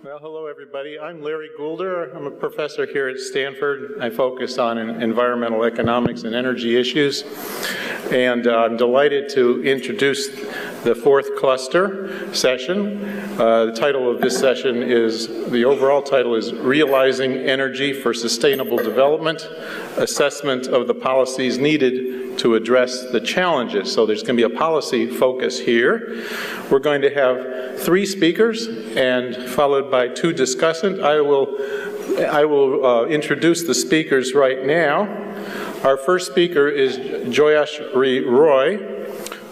Well, hello everybody. I'm Larry Goulder. I'm a professor here at Stanford. I focus on environmental economics and energy issues. And I'm delighted to introduce the fourth cluster session. The title of this session is, the overall title is Realizing Energy for Sustainable Development, Assessment of the Policies Needed to Address the Challenges. So there's going to be a policy focus here. We're going to have 3 speakers and followed by 2 discussants. I will introduce the speakers right now. Our first speaker is Joyashree Roy,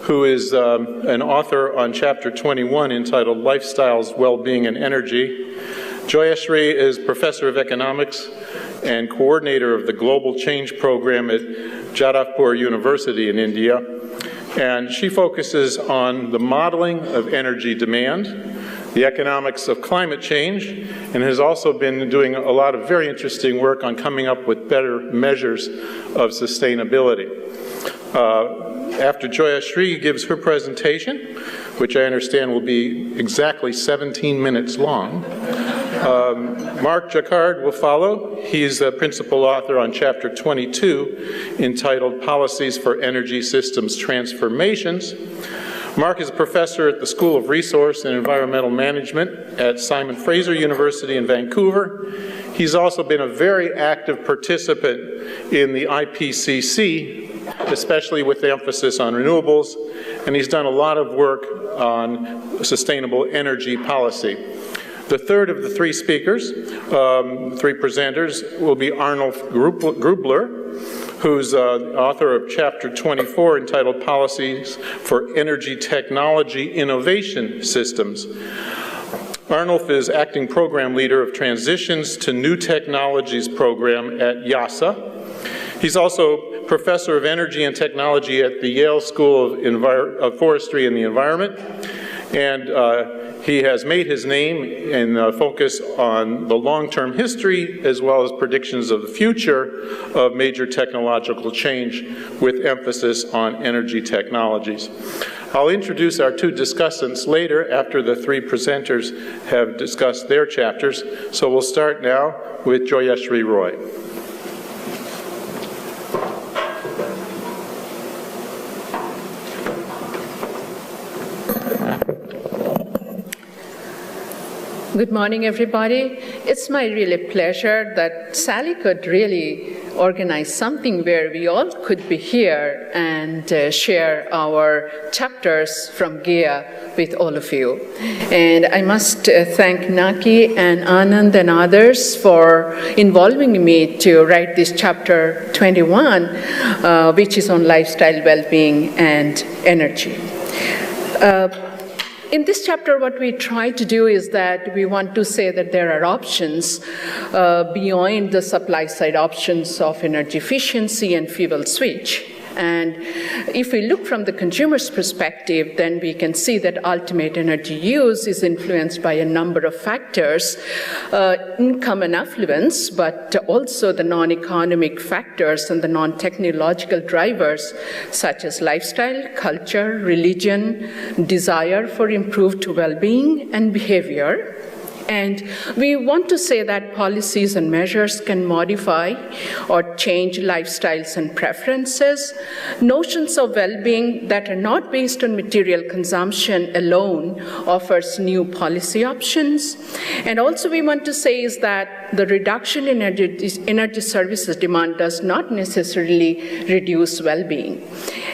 who is an author on Chapter 21 entitled Lifestyles, Well-Being, and Energy. Joyashree is Professor of Economics and coordinator of the Global Change Program at Jadavpur University in India. And she focuses on the modeling of energy demand, the economics of climate change, and has also been doing a lot of very interesting work on coming up with better measures of sustainability. After Joyashree gives her presentation, which I understand will be exactly 17 minutes long, Mark Jacquard will follow. He's the principal author on Chapter 22, entitled Policies for Energy Systems Transformations. Mark is a professor at the School of Resource and Environmental Management at Simon Fraser University in Vancouver. He's also been a very active participant in the IPCC, especially with the emphasis on renewables, and he's done a lot of work on sustainable energy policy. The third of the 3 speakers, 3 presenters, will be Arnulf Grubler, who's author of Chapter 24 entitled Policies for Energy Technology Innovation Systems. Arnulf is acting program leader of Transitions to New Technologies program at YASA. He's also professor of energy and technology at the Yale School of Forestry and the Environment. And he has made his name and focus on the long-term history as well as predictions of the future of major technological change with emphasis on energy technologies. I'll introduce our 2 discussants later after the 3 presenters have discussed their chapters. So we'll start now with Joyashree Roy. Good morning, everybody. It's my really pleasure that Sally could really organize something where we all could be here and share our chapters from GEA with all of you. And I must thank Naki and Anand and others for involving me to write this chapter 21, which is on lifestyle, well-being, and energy. In this chapter, what we try to do is that we want to say that there are options beyond the supply side options of energy efficiency and fuel switch. And if we look from the consumer's perspective, then we can see that ultimate energy use is influenced by a number of factors, income and affluence, but also the non-economic factors and the non-technological drivers, such as lifestyle, culture, religion, desire for improved well-being, and behavior. And we want to say that policies and measures can modify or change lifestyles and preferences. Notions of well-being that are not based on material consumption alone offers new policy options. And also we want to say is that the reduction in energy services demand does not necessarily reduce well-being.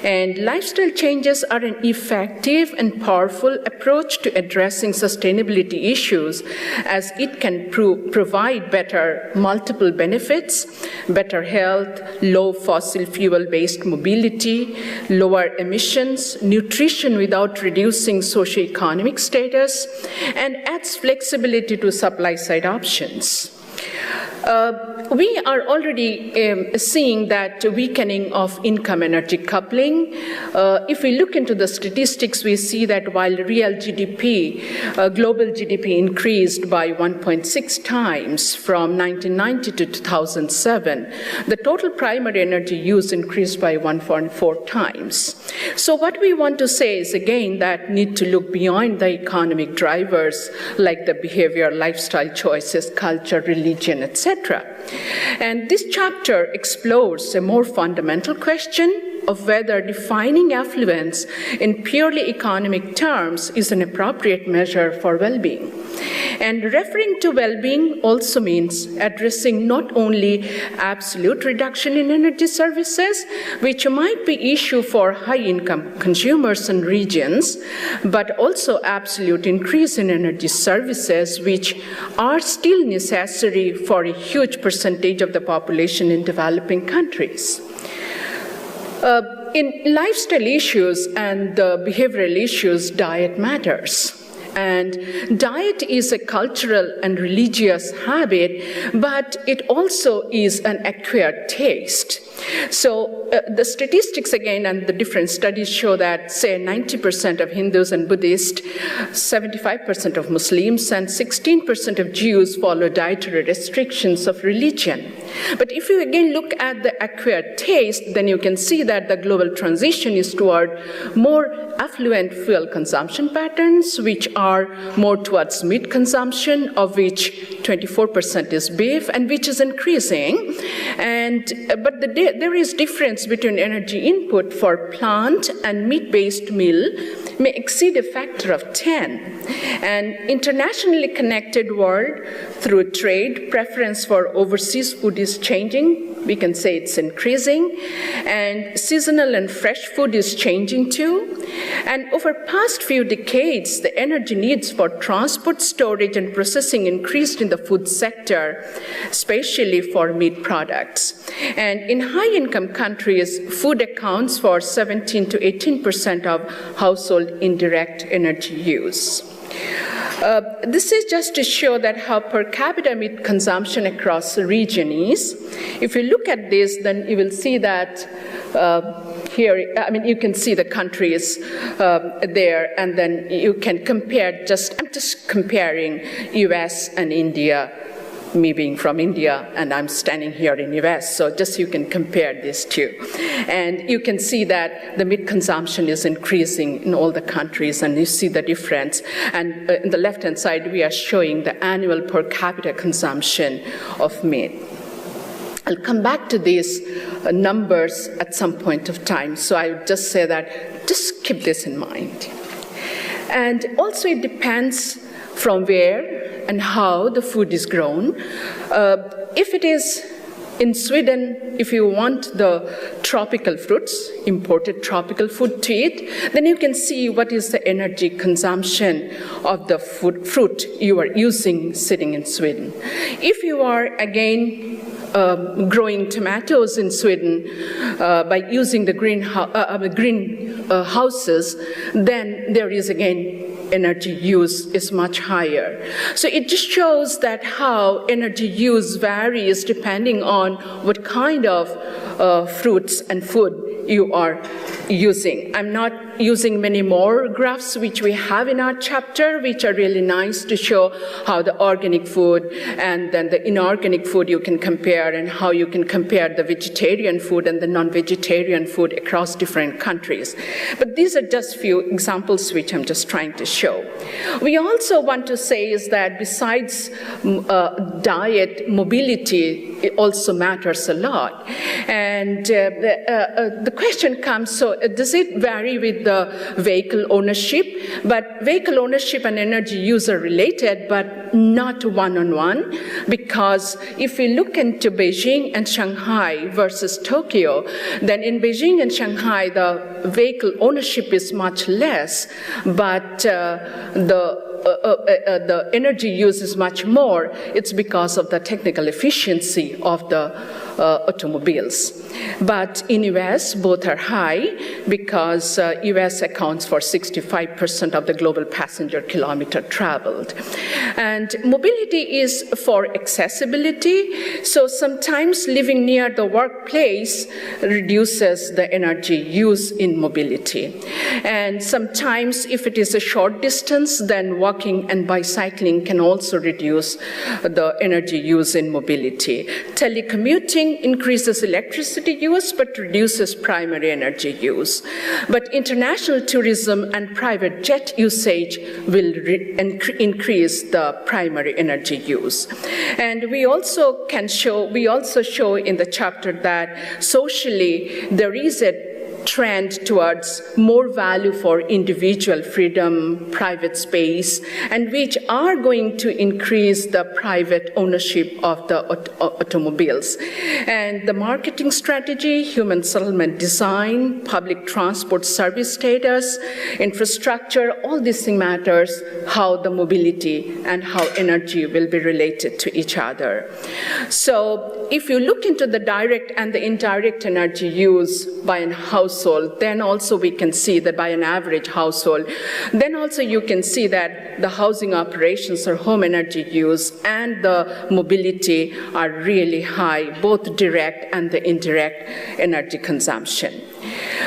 And lifestyle changes are an effective and powerful approach to addressing sustainability issues, as it can provide better multiple benefits, better health, low fossil fuel-based mobility, lower emissions, nutrition without reducing socioeconomic status, and adds flexibility to supply-side options. We are already seeing that weakening of income energy coupling. If we look into the statistics, we see that while real GDP, global GDP increased by 1.6 times from 1990 to 2007, the total primary energy use increased by 1.4 times. So what we want to say is, again, that need to look beyond the economic drivers like the behavior, lifestyle choices, culture, religion, etc. And this chapter explores a more fundamental question of whether defining affluence in purely economic terms is an appropriate measure for well-being. And referring to well-being also means addressing not only absolute reduction in energy services, which might be issue for high-income consumers and regions, but also absolute increase in energy services, which are still necessary for a huge percentage of the population in developing countries. In lifestyle issues and behavioral issues, diet matters. And diet is a cultural and religious habit, but it also is an acquired taste. So the statistics again and the different studies show that, say, 90% of Hindus and Buddhists, 75% of Muslims, and 16% of Jews follow dietary restrictions of religion. But if you again look at the acquired taste, then you can see that the global transition is toward more affluent fuel consumption patterns, which are more towards meat consumption, of which 24% is beef, and which is increasing. But there is difference between energy input for plant and meat-based meal may exceed a factor of 10. An internationally connected world through trade, preference for overseas food is changing. We can say it's increasing. And seasonal and fresh food is changing too. And over past few decades, the energy needs for transport, storage, and processing increased in the food sector, especially for meat products. And in high-income countries, food accounts for 17 to 18% of household indirect energy use. This is just to show that how per capita meat consumption across the region is. If you look at this, then you will see that here, I mean, you can see the countries there, and then you can compare I'm just comparing US and India, me being from India, and I'm standing here in US, so just you can compare these two. And you can see that the meat consumption is increasing in all the countries, and you see the difference. And in the left-hand side, we are showing the annual per capita consumption of meat. I'll come back to these numbers at some point of time, so I would just say that just keep this in mind. And also it depends from where and how the food is grown. If it is in Sweden, if you want the tropical fruits, imported tropical food to eat, then you can see what is the energy consumption of the fruit you are using sitting in Sweden. If you are, again, growing tomatoes in Sweden by using the greenhouses, then there is, again, energy use is much higher. So it just shows that how energy use varies depending on what kind of fruits and food you are using. I'm not using many more graphs which we have in our chapter, which are really nice to show how the organic food and then the inorganic food you can compare, and how you can compare the vegetarian food and the non-vegetarian food across different countries. But these are just few examples which I'm just trying to show. We also want to say is that besides diet, mobility it also matters a lot. And the question comes, so does it vary with the vehicle ownership? But vehicle ownership and energy use are related, but not one-on-one, because if we look into Beijing and Shanghai versus Tokyo, then in Beijing and Shanghai, the vehicle ownership is much less, but the energy use is much more. It's because of the technical efficiency of the automobiles. But in US, both are high because US accounts for 65% of the global passenger kilometer traveled. And mobility is for accessibility, so sometimes living near the workplace reduces the energy use in mobility. And sometimes if it is a short distance, then walking and bicycling can also reduce the energy use in mobility. Telecommuting increases electricity use but reduces primary energy use. But international tourism and private jet usage will increase the primary energy use. And we also show in the chapter that socially there is a trend towards more value for individual freedom, private space, and which are going to increase the private ownership of the automobiles. And the marketing strategy, human settlement design, public transport service status, infrastructure, all these things matters, how the mobility and how energy will be related to each other. So if you look into the direct and the indirect energy use by a household, then also we can see that by an average household, then also you can see that the housing operations or home energy use and the mobility are really high, both direct and the indirect energy consumption.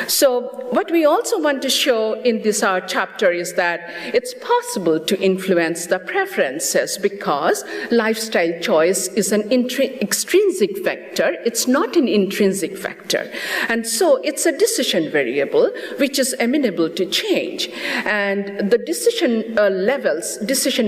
So what we also want to show in this chapter is that it's possible to influence the preferences because lifestyle choice is an extrinsic factor. It's not an intrinsic factor. And so it's a decision variable which is amenable to change. And the decision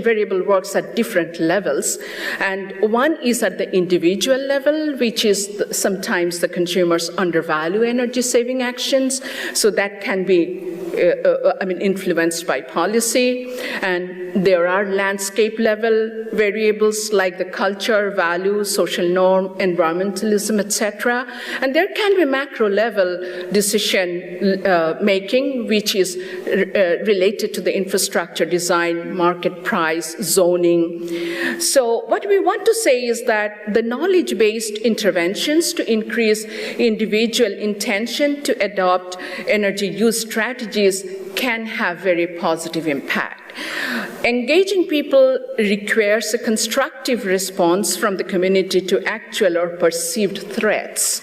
variable works at different levels. And one is at the individual level, which is sometimes the consumers undervalue energy saving actions, so that can be influenced by policy. And there are landscape level variables like the culture, values, social norm, environmentalism, etc. And there can be macro level decision making, which is related to the infrastructure design, market price, zoning. So what we want to say is that the knowledge-based interventions to increase individual intention to adopt energy use strategies can have very positive impact. Engaging people requires a constructive response from the community to actual or perceived threats.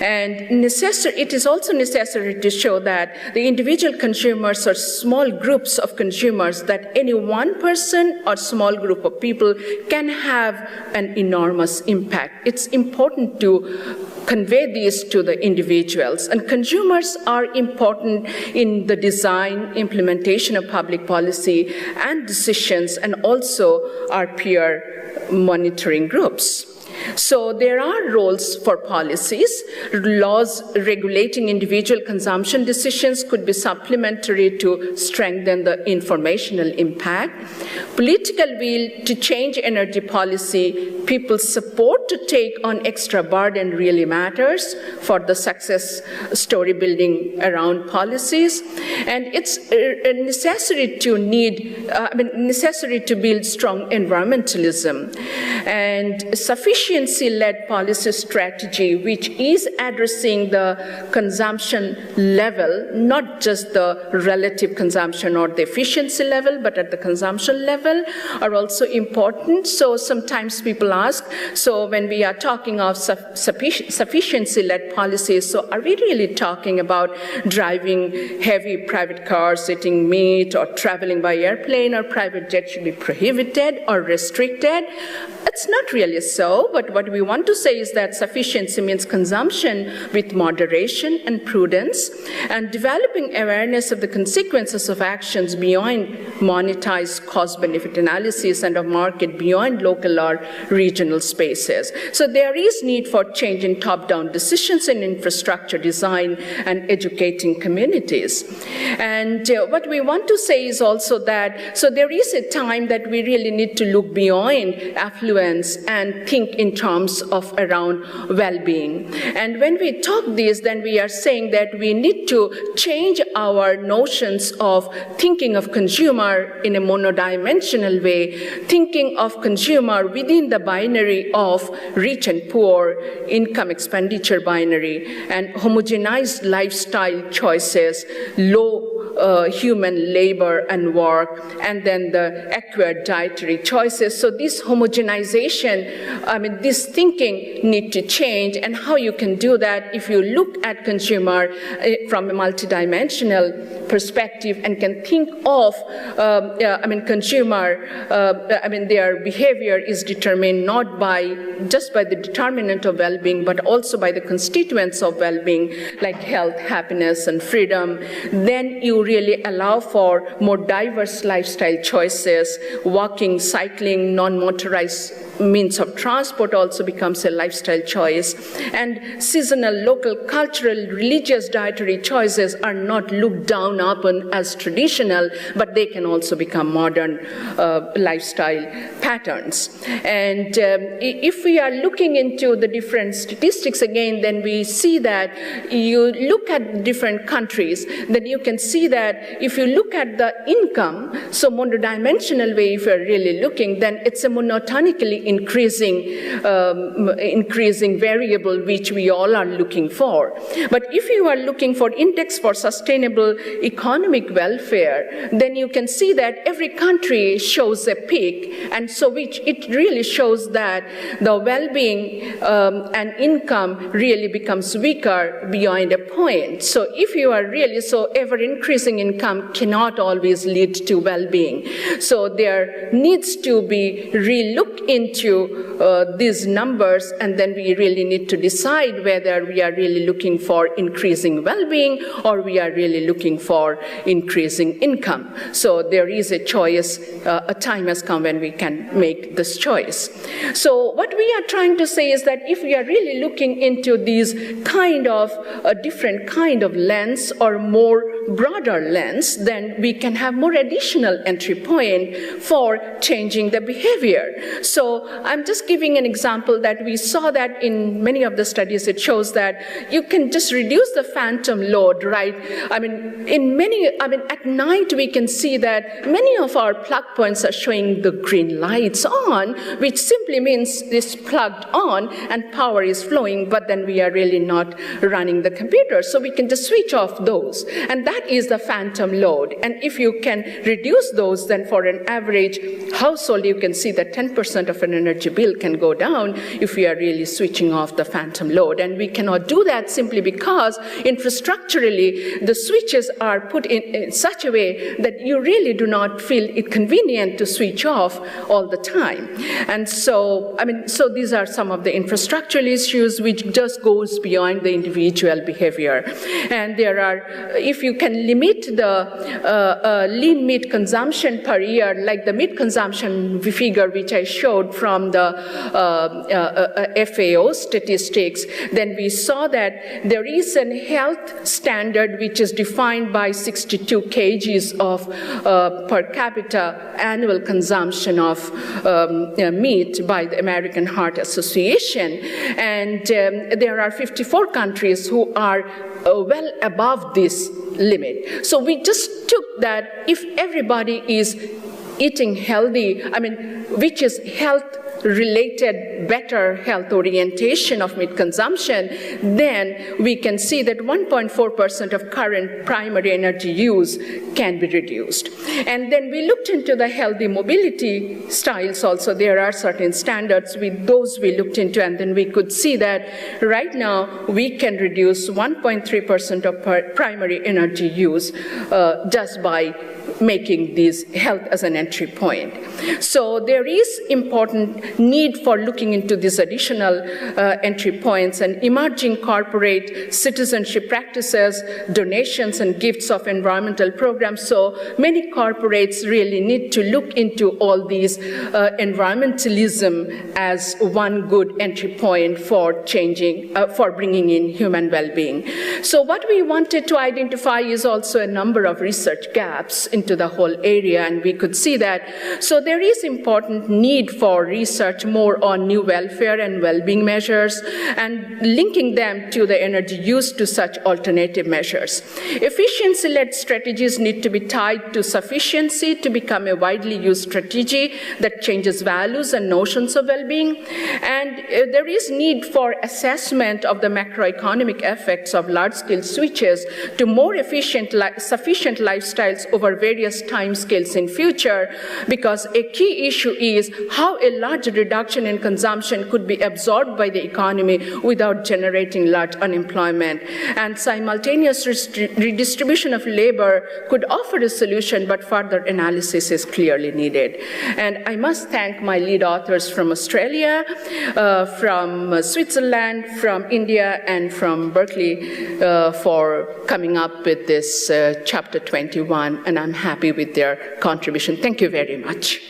And it is also necessary to show that the individual consumers or small groups of consumers, that any one person or small group of people can have an enormous impact. It's important to convey these to the individuals. And consumers are important in the design, implementation of public policy and decisions, and also our peer monitoring groups. So there are roles for policies. Laws regulating individual consumption decisions could be supplementary to strengthen the informational impact. Political will to change energy policy, people's support to take on extra burden really matters for the success story building around policies. And it's necessary to build strong environmentalism and sufficiency-led policy strategy, which is addressing the consumption level, not just the relative consumption or the efficiency level, but at the consumption level, are also important. So sometimes people ask, so when we are talking of sufficiency-led policies, so are we really talking about driving heavy private cars, eating meat, or traveling by airplane or private jet should be prohibited or restricted? It's not really so, but what we want to say is that sufficiency means consumption with moderation and prudence, and developing awareness of the consequences of actions beyond monetized cost-benefit analysis and of market beyond local or regional spaces. So there is need for change in top-down decisions in infrastructure design and educating communities. And what we want to say is also that, so there is a time that we really need to look beyond affluent influence and think in terms of around well-being. And when we talk this, then we are saying that we need to change our notions of thinking of consumer in a monodimensional way, thinking of consumer within the binary of rich and poor, income expenditure binary, and homogenized lifestyle choices, low human labor and work, and then the acquired dietary choices. So this homogenization, this thinking need to change, and how you can do that if you look at consumer from a multidimensional perspective and can think of, consumer, their behavior is determined not just by the determinant of well-being, but also by the constituents of well-being, like health, happiness, and freedom. Then you really allow for more diverse lifestyle choices. Walking, cycling, non-motorized means of transport also becomes a lifestyle choice. And seasonal, local, cultural, religious dietary choices are not looked down upon as traditional, but they can also become modern lifestyle patterns. And if we are looking into the different statistics again, then we see that you look at different countries, then you can see that if you look at the income, so monodimensional way, if you're really looking, then it's a monotonically increasing variable which we all are looking for. But if you are looking for index for sustainable economic welfare, then you can see that every country shows a peak, and so which it really shows that the well-being and income really becomes weaker beyond a point. So if you are really, so ever-increasing income cannot always lead to well-being. So there needs to be re-look into these numbers, and then we really need to decide whether we are really looking for increasing well-being or we are really looking for increasing income. So there is a choice, a time has come when we can make this choice. So what we are trying to say is that if we are really looking into these kind of a different kind of lens or more broader lens, then we can have more additional entry point for changing the behavior. So I'm just giving an example that we saw that in many of the studies, it shows that you can just reduce the phantom load, right? At night we can see that many of our plug points are showing the green lights on, which simply means it's plugged on and power is flowing, but then we are really not running the computer. So we can just switch off those. And that is the phantom load. And if you can reduce those, then for an average household, you can see that 10% of an energy bill can go down if we are really switching off the phantom load. And we cannot do that simply because infrastructurally, the switches are put in such a way that you really do not feel it convenient to switch off all the time. And so, so these are some of the infrastructural issues which just goes beyond the individual behavior. And there are, if you can limit the lean meat consumption per year, like the meat consumption figure which I showed from the FAO statistics, then we saw that there is a health standard which is defined by 62 kgs of per capita annual consumption of meat by the American Heart Association. And there are 54 countries who are well above this limit. So we just took that if everybody is eating healthy, which is health-related, better health orientation of meat consumption, then we can see that 1.4% of current primary energy use can be reduced. And then we looked into the healthy mobility styles also. There are certain standards with those we looked into, and then we could see that right now we can reduce 1.3% of primary energy use just by making these health as an entry point. So there is important need for looking looking into these additional entry points and emerging corporate citizenship practices, donations and gifts of environmental programs. So many corporates really need to look into all these environmentalism as one good entry point for for bringing in human well-being. So what we wanted to identify is also a number of research gaps into the whole area, and we could see that. So there is important need for research more on new welfare and well-being measures and linking them to the energy used to such alternative measures. Efficiency-led strategies need to be tied to sufficiency to become a widely used strategy that changes values and notions of well-being. And there is need for assessment of the macroeconomic effects of large-scale switches to more efficient, sufficient lifestyles over various timescales in future, because a key issue is how a large reduction in consumption could be absorbed by the economy without generating large unemployment. And simultaneous redistribution of labor could offer a solution, but further analysis is clearly needed. And I must thank my lead authors from Australia, from Switzerland, from India, and from Berkeley for coming up with this chapter 21, and I'm happy with their contribution. Thank you very much.